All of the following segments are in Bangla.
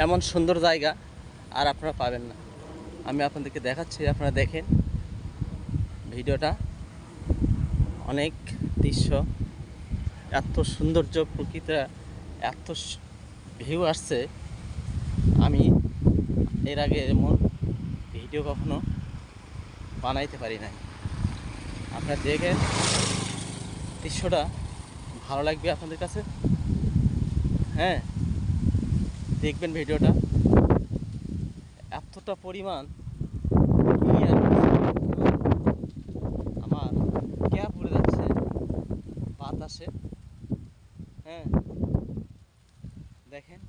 এমন সুন্দর জায়গা আর আপনারা পাবেন না। আমি আপনাদেরকে দেখাচ্ছি, আপনারা দেখেন ভিডিওটা। অনেক দৃশ্য, এত সৌন্দর্য, প্রকৃতি, এত ভিউ আসছে, আমি এর আগে এমন ভিডিও কখনো বানাইতে পারি নাই। আপনারা দেখেন দৃশ্যটা, ভালো লাগবে আপনাদের কাছে। হ্যাঁ, দেখবেন ভিডিওটা। এতটা পরিমাণ কি আর আমার ক্যাপ উড়ে যাচ্ছে বাতাসে। হ্যাঁ, দেখেন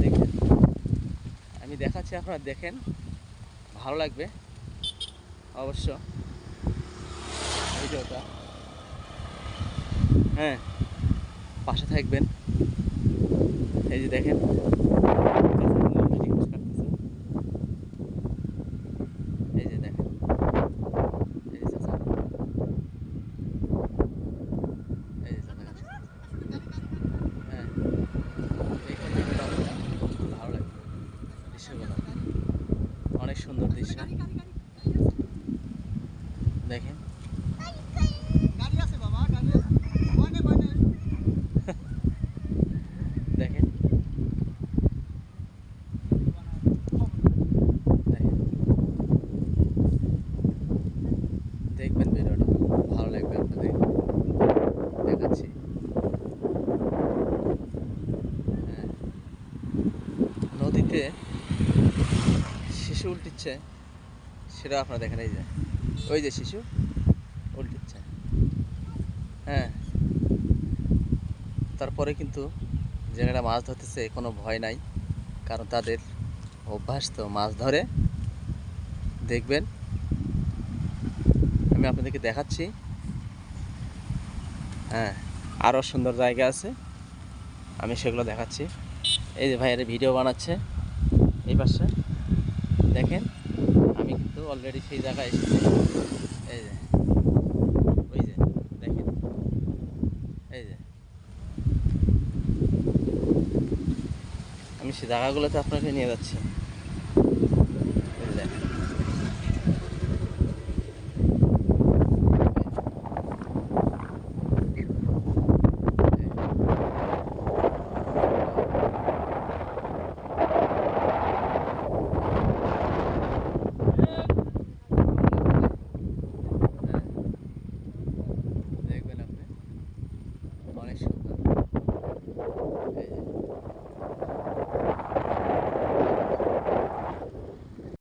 দেখেন, আমি দেখাচ্ছি, আপনারা দেখেন, ভালো লাগবে অবশ্য ভিডিওটা। হ্যাঁ, পাশে থাকবেন। এই যে দেখেন, এই যে দেখেন, এই যে চাচা, এই যে চাচা। হ্যাঁ, দেখুন ভিডিওটা, ভালো লাগবে দৃশ্যগুলো, অনেক সুন্দর দৃশ্য। দেখেন দেখেন দেখেন, দেখবেন ভিডিওটা, ভালো লাগবে আপনাদের, দেখাচ্ছি। হ্যাঁ, নদীতে শিশু উল্টিচ্ছে, সেটা আপনারা দেখেন। এই যে, ওই যে শিশু উল্টিচ্ছে। হ্যাঁ, তারপরে কিন্তু যারা মাছ ধরতেছে কোনো ভয় নাই, কারণ তাদের অভ্যাস তো মাছ ধরে। দেখবেন, আমি আপনাদেরকে দেখাচ্ছি। হ্যাঁ, আরও সুন্দর জায়গা আছে, আমি সেগুলো দেখাচ্ছি। এই যে ভাইয়ের ভিডিও বানাচ্ছে এই পাশে, দেখেন। আমি কিন্তু অলরেডি সেই জায়গায় এসেছি। এই যে, ওই যে দেখেন, এই যে আমি সেই জায়গাগুলোতে আপনাকে নিয়ে যাচ্ছি। এই যে দেখেন, দেখবেন আপনি, অনেক সুন্দর। এই যে